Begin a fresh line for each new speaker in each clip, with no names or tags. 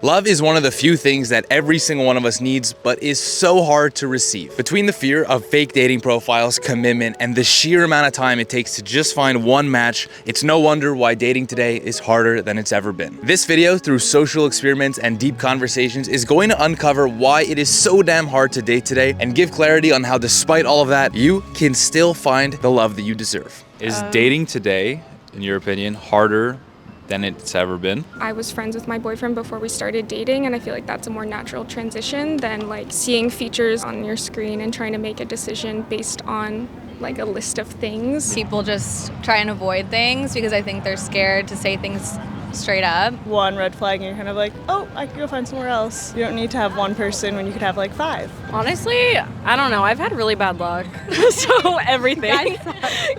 Love is one of the few things that every single one of us needs, but is so hard to receive. Between the fear of fake dating profiles, commitment, and the sheer amount of time it takes to just find one match, it's no wonder why dating today is harder than it's ever been. This video, through social experiments and deep conversations, is going to uncover why it is so damn hard to date today and give clarity on how, despite all of that, you can still find the love that you deserve.
Is dating today, in your opinion, harder than it's ever been?
I was friends with my boyfriend before we started dating, and I feel like that's a more natural transition than like seeing features on your screen and trying to make a decision based on like a list of things.
People just try and avoid things because I think they're scared to say things straight up.
One red flag and you're kind of like, oh, I could go find somewhere else. You don't need to have one person when you could have like 5.
Honestly, I don't know. I've had really bad luck. So everything.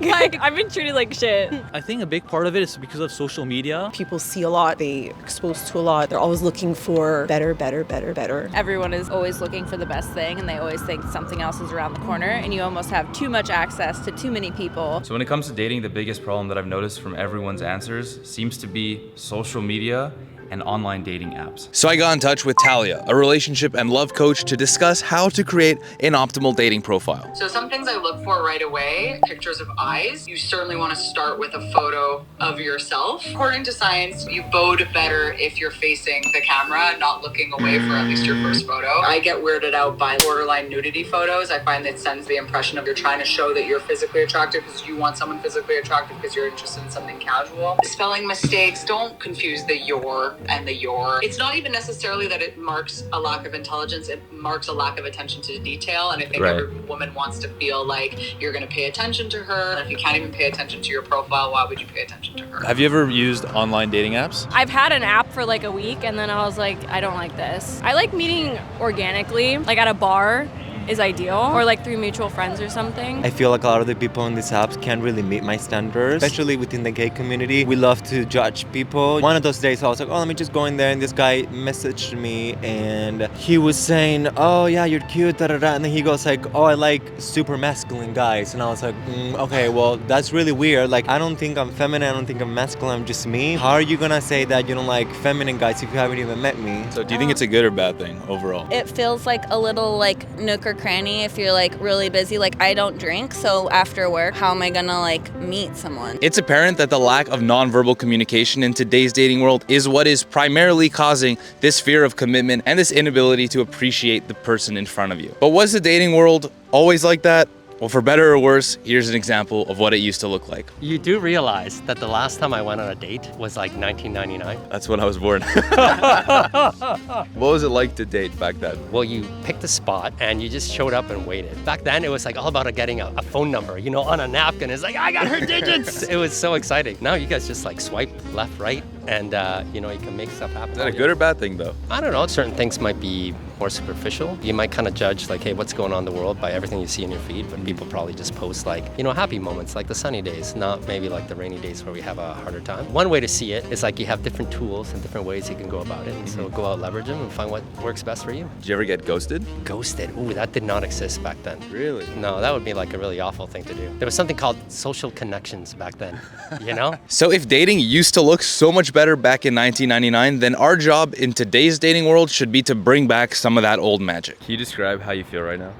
Like, I've been treated like shit.
I think a big part of it is because of social media.
People see a lot, they're exposed to a lot. They're always looking for better.
Everyone is always looking for the best thing, and they always think something else is around the corner, and you almost have too much access to too many people.
So when it comes to dating, the biggest problem that I've noticed from everyone's answers seems to be social media and online dating apps.
So I got in touch with Talia, a relationship and love coach, to discuss how to create an optimal dating profile.
So some things I look for right away: pictures of eyes. You certainly want to start with a photo of yourself. According to science, you bode better if you're facing the camera, not looking away for at least your first photo. I get weirded out by borderline nudity photos. I find that sends the impression of you're trying to show that you're physically attractive because you want someone physically attractive because you're interested in something casual. Spelling mistakes, don't confuse the your and the your. It's not even necessarily that it marks a lack of intelligence, it marks a lack of attention to detail, and I think every woman wants to feel like you're going to pay attention to her. And if you can't even pay attention to your profile, why would you pay attention to her?
Have you ever used online dating apps?
I've had an app for like a week, and then I was like, I don't like this. I like meeting organically, like at a bar is ideal, or like through mutual friends or something.
I feel like a lot of the people on these apps can't really meet my standards, especially within the gay community. We love to judge people. One of those days I was like, oh, let me just go in there, and this guy messaged me and he was saying, oh yeah, you're cute, and then he goes like, oh, I like super masculine guys, and I was like, okay, well, that's really weird. Like, I don't think I'm feminine, I don't think I'm masculine, I'm just me. How are you gonna say that you don't like feminine guys if you haven't even met me?
So do you think it's a good or bad thing overall?
It feels like a little like nook or cranny if you're like really busy. Like, I don't drink, so after work, how am I gonna like meet someone?
It's apparent that the lack of nonverbal communication in today's dating world is what is primarily causing this fear of commitment and this inability to appreciate the person in front of you. But was the dating world always like that? Well, for better or worse, here's an example of what it used to look like.
You do realize that the last time I went on a date was like 1999?
That's when I was born. What was it like to date back then?
Well, you picked a spot and you just showed up and waited. Back then, it was like all about getting a phone number, you know, on a napkin. It's like, I got her digits. It was so exciting. Now you guys just like swipe left, right, and you know, you can make stuff happen.
Is that a good or bad thing though?
I don't know. Certain things might be more superficial. You might kind of judge like, hey, what's going on in the world by everything you see in your feed, but people probably just post like, you know, happy moments, like the sunny days, not maybe like the rainy days where we have a harder time. One way to see it is like you have different tools and different ways you can go about it. And so go out, leverage them, and find what works best for you.
Did you ever get ghosted?
Ghosted? Ooh, that did not exist back then.
Really?
No, that would be like a really awful thing to do. There was something called social connections back then, you know?
So if dating used to look so much better back in 1999, then our job in today's dating world should be to bring back some of that old magic.
Can you describe how you feel right now?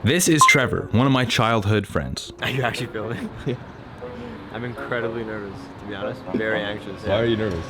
This is Trevor, one of my childhood friends.
Are you actually feeling it? I'm incredibly nervous, to be honest. Very anxious.
Why are you nervous?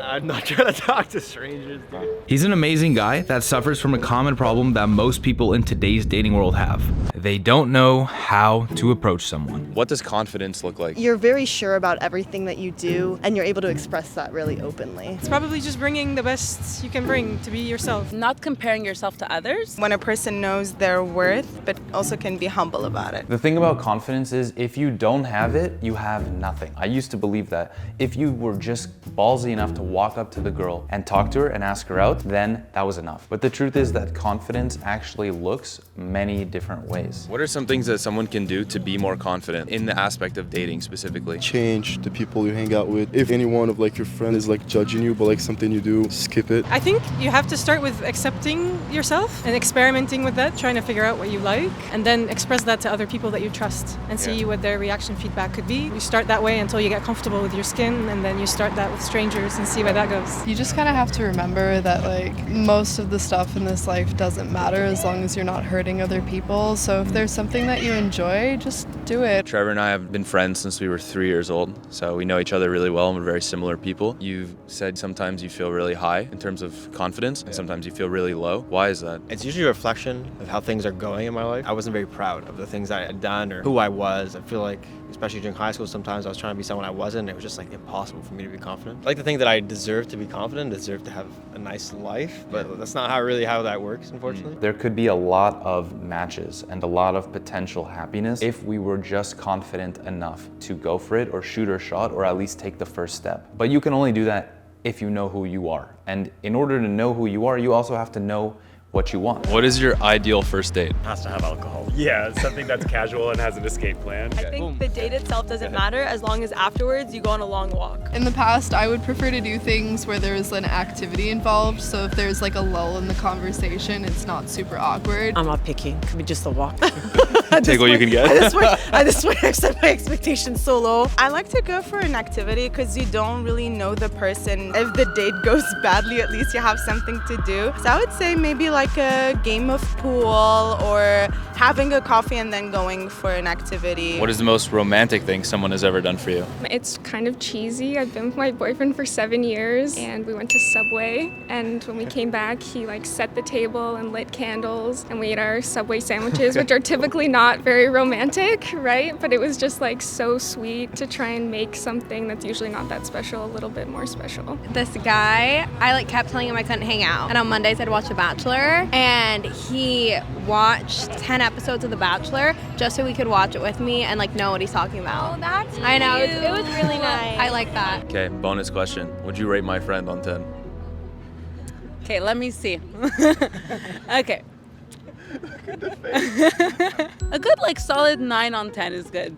I'm not trying to talk to strangers, dude.
He's an amazing guy that suffers from a common problem that most people in today's dating world have. They don't know how to approach someone.
What does confidence look like?
You're very sure about everything that you do, and you're able to express that really openly.
It's probably just bringing the best you can bring to be yourself.
Not comparing yourself to others.
When a person knows their worth, but also can be humble about it.
The thing about confidence is if you don't have it, you have nothing. I used to believe that if you were just ballsy enough to walk up to the girl and talk to her and ask her out, then that was enough. But the truth is that confidence actually looks many different ways.
What are some things that someone can do to be more confident in the aspect of dating specifically?
Change the people you hang out with. If any one of like your friend is like judging you, but like something you do, skip it.
I think you have to start with accepting yourself and experimenting with that, trying to figure out what you like, and then express that to other people that you trust and see what their reaction feedback could be. You start that way until you get comfortable with your skin, and then you start that with strangers and see where that goes.
You just kind of have to remember that like most of the stuff in this life doesn't matter as long as you're not hurting other people. So if there's something that you enjoy, just do it.
Trevor and I have been friends since we were 3 years old, so we know each other really well and we're very similar people. You've said sometimes you feel really high in terms of confidence, and sometimes you feel really low. Why is that?
It's usually a reflection of how things are going in my life. I wasn't very proud of the things I had done or who I was. I feel like, especially during high school, sometimes I was trying to be someone I wasn't. It was just like impossible for me to be confident. I like to think that I deserve to be confident, deserve to have a nice life, but that's not really how that works, unfortunately.
There could be a lot of matches and a lot of potential happiness if we were just confident enough to go for it or shoot our shot or at least take the first step. But you can only do that if you know who you are. And in order to know who you are, you also have to know what you want.
What is your ideal first date?
Has to have alcohol. Yeah, something that's casual and has an escape plan.
I think the date itself doesn't matter as long as afterwards you go on a long walk.
In the past, I would prefer to do things where there's an activity involved. So if there's like a lull in the conversation, it's not super awkward.
I'm not picky. Could be just a walk.
Take what you can get.
I just want to set my expectations so low. I like to go for an activity because you don't really know the person. If the date goes badly, at least you have something to do. So I would say maybe like a game of pool or having a coffee and then going for an activity.
What is the most romantic thing someone has ever done for you?
It's kind of cheesy. I've been with my boyfriend for 7 years and we went to Subway, and when we came back he like set the table and lit candles and we ate our Subway sandwiches, which are typically not very romantic, right? But it was just like so sweet to try and make something that's usually not that special a little bit more special.
This guy, I like kept telling him I couldn't hang out, and on Mondays I'd watch The Bachelor, and he watched 10 episodes of The Bachelor just so he could watch it with me and like know what he's talking about.
Oh, that's
I know,
cute.
it was really nice. I like that.
Okay, bonus question. Would you rate my friend on 10?
Okay, let me see. Okay. A good like solid 9 on 10 is good.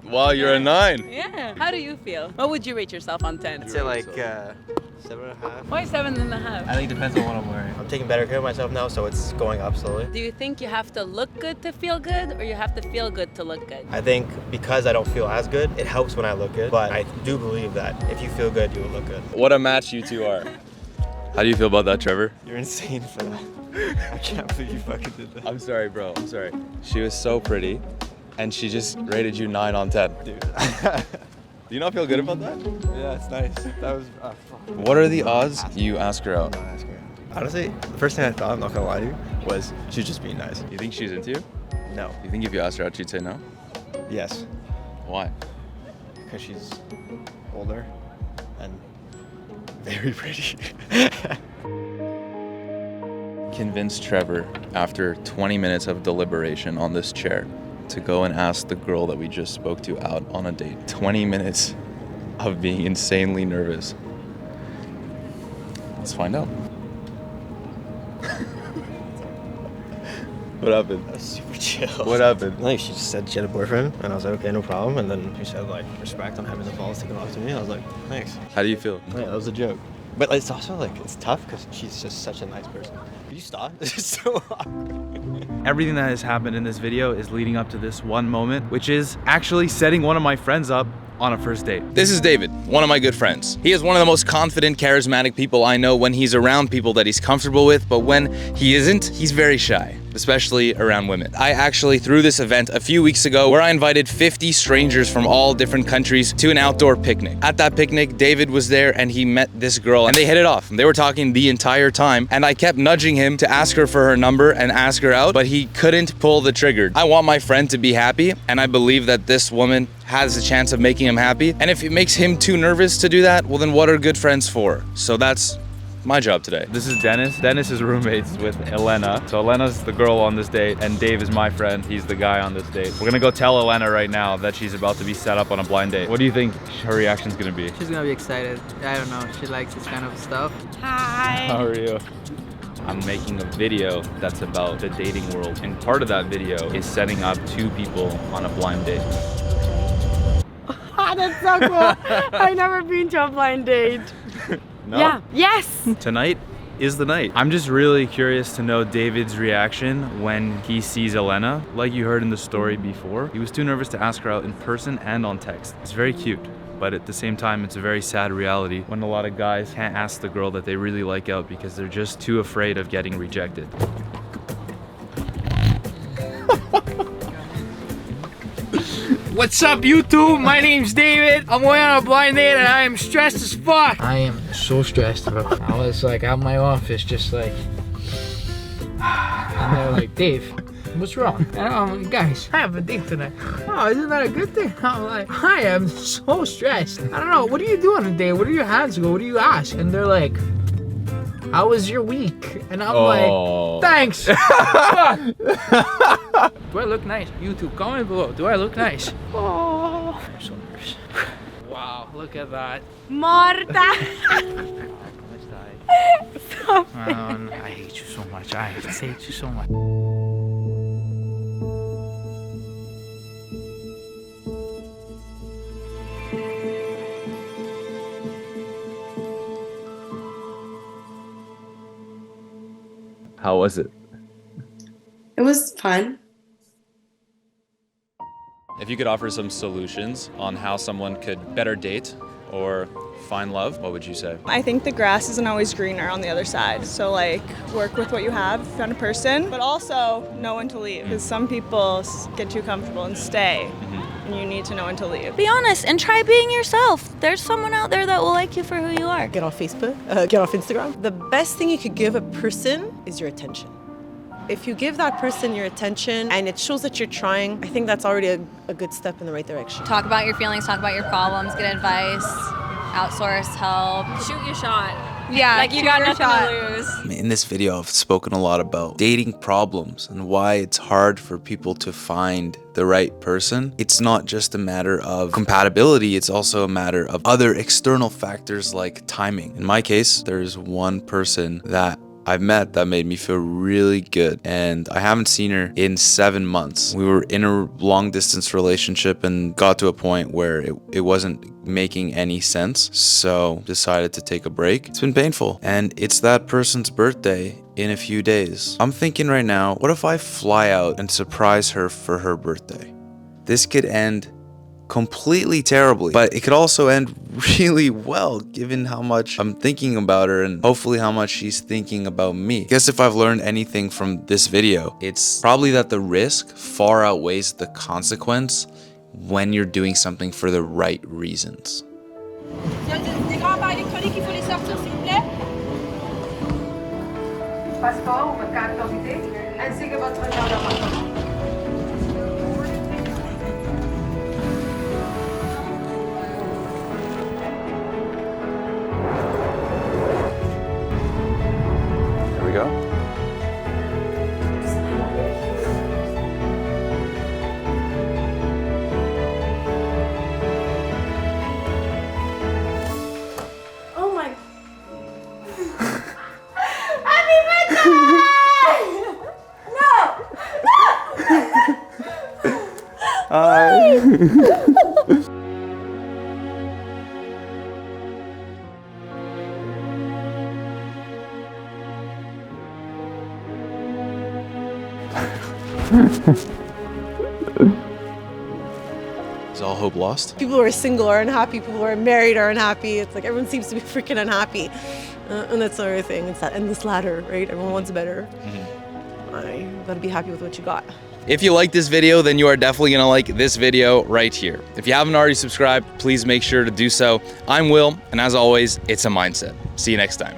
Wow, you're a 9.
Yeah. How do you feel? What would you rate yourself on 10?
I'd say like 7.5.
Why 7.5?
I think it depends on what I'm wearing. I'm taking better care of myself now, so it's going up slowly.
Do you think you have to look good to feel good, or you have to feel good to look good?
I think because I don't feel as good, it helps when I look good. But I do believe that if you feel good, you will look good.
What a match you two are. How do you feel about that, Trevor?
You're insane for that. I can't believe you fucking did that.
I'm sorry, bro. I'm sorry. She was so pretty, and she just rated you 9 on 10.
Dude.
Do you not feel good about that?
Yeah, it's nice. That was.
What are the odds you ask her out?
Honestly, the first thing I thought, I'm not gonna lie to you, was she's just being nice.
You think she's into you?
No.
You think if you asked her out, she'd say no?
Yes.
Why?
Because she's older and very pretty.
Convince Trevor, after 20 minutes of deliberation on this chair, to go and ask the girl that we just spoke to out on a date. 20 minutes of being insanely nervous. Let's find out. What happened?
That was super chill.
What happened?
Like, she just said she had a boyfriend, and I was like, okay, no problem. And then she said, like, respect on having the balls to come off to me. I was like, thanks.
How do you feel?
Yeah, that was a joke. But it's also, like, it's tough because she's just such a nice person. Could you stop? This is so awkward.
Everything that has happened in this video is leading up to this one moment, which is actually setting one of my friends up on a first date. This is David, one of my good friends. He is one of the most confident, charismatic people I know when he's around people that he's comfortable with, but when he isn't, he's very shy, especially around women. I actually threw this event a few weeks ago where I invited 50 strangers from all different countries to an outdoor picnic. At that picnic, David was there and he met this girl and they hit it off. They were talking the entire time and I kept nudging him to ask her for her number and ask her out, but he couldn't pull the trigger. I want my friend to be happy and I believe that this woman has a chance of making him happy. And if it makes him too nervous to do that, well then what are good friends for? So that's my job today.
This is Dennis. Dennis is roommates with Elena. So Elena's the girl on this date and Dave is my friend. He's the guy on this date. We're gonna go tell Elena right now that she's about to be set up on a blind date. What do you think her reaction's gonna be?
She's gonna be excited. I don't know, she likes this kind of stuff.
Hi.
How are you? I'm making a video that's about the dating world. And part of that video is setting up 2 people on a blind date.
That's so cool. I've never been to a blind date.
No?
Yeah. Yes.
Tonight is the night. I'm just really curious to know David's reaction when he sees Elena. Like you heard in the story before, he was too nervous to ask her out in person and on text. It's very cute. But at the same time, it's a very sad reality when a lot of guys can't ask the girl that they really like out because they're just too afraid of getting rejected.
What's up, YouTube? My name's David. I'm going on a blind date and I am stressed as fuck. I am so stressed, bro. I was like out in my office just like, and they're like, Dave, what's wrong? And I'm like, guys, I have a date tonight. Oh, isn't that a good thing? I'm like, I am so stressed. I don't know, what do you do on a date? Where do your hands go? What do you ask? And they're like, how was your week? And I'm like, thanks. Do I look nice? YouTube, comment below. Do I look nice? Oh, I'm so nervous. Wow, look at that.
Morta.
Stop it. I hate you so much. I hate you so much.
How was it?
It was fun.
If you could offer some solutions on how someone could better date or find love, what would you say?
I think the grass isn't always greener on the other side. So like work with what you have, found a person, but also know when to leave. Because some people get too comfortable and stay. And you need to know when to leave.
Be honest and try being yourself. There's someone out there that will like you for who you are.
Get off Facebook, get off Instagram. The best thing you could give a person is your attention. If you give that person your attention and it shows that you're trying, I think that's already a good step in the right direction.
Talk about your feelings, talk about your problems, get advice, outsource help.
Shoot your shot.
Yeah,
like you got nothing to lose.
In this video, I've spoken a lot about dating problems and why it's hard for people to find the right person. It's not just a matter of compatibility, it's also a matter of other external factors like timing. In my case, there's one person that I've met that made me feel really good, and I haven't seen her in 7 months. We were in a long distance relationship and got to a point where it wasn't making any sense, so decided to take a break. It's been painful, and it's that person's birthday in a few days. I'm thinking right now, what if I fly out and surprise her for her birthday? This could end completely terribly, but it could also end really well given how much I'm thinking about her and hopefully how much she's thinking about me. I guess if I've learned anything from this video, it's probably that the risk far outweighs the consequence when you're doing something for the right reasons.
Passeport ou votre carte d'identité, ainsi que votre numéro d'appartement.
There we go.
Oh my. Happy birthday! No!
Hi.
Is all hope lost?
People who are single are unhappy, people who are married are unhappy. It's like everyone seems to be freaking unhappy. And that's another thing, it's that endless ladder, right? Everyone wants better. You gotta be happy with what you got.
If you like this video, then you are definitely gonna like this video right here. If you haven't already subscribed, please make sure to do so. I'm Will, and as always, it's a mindset. See you next time.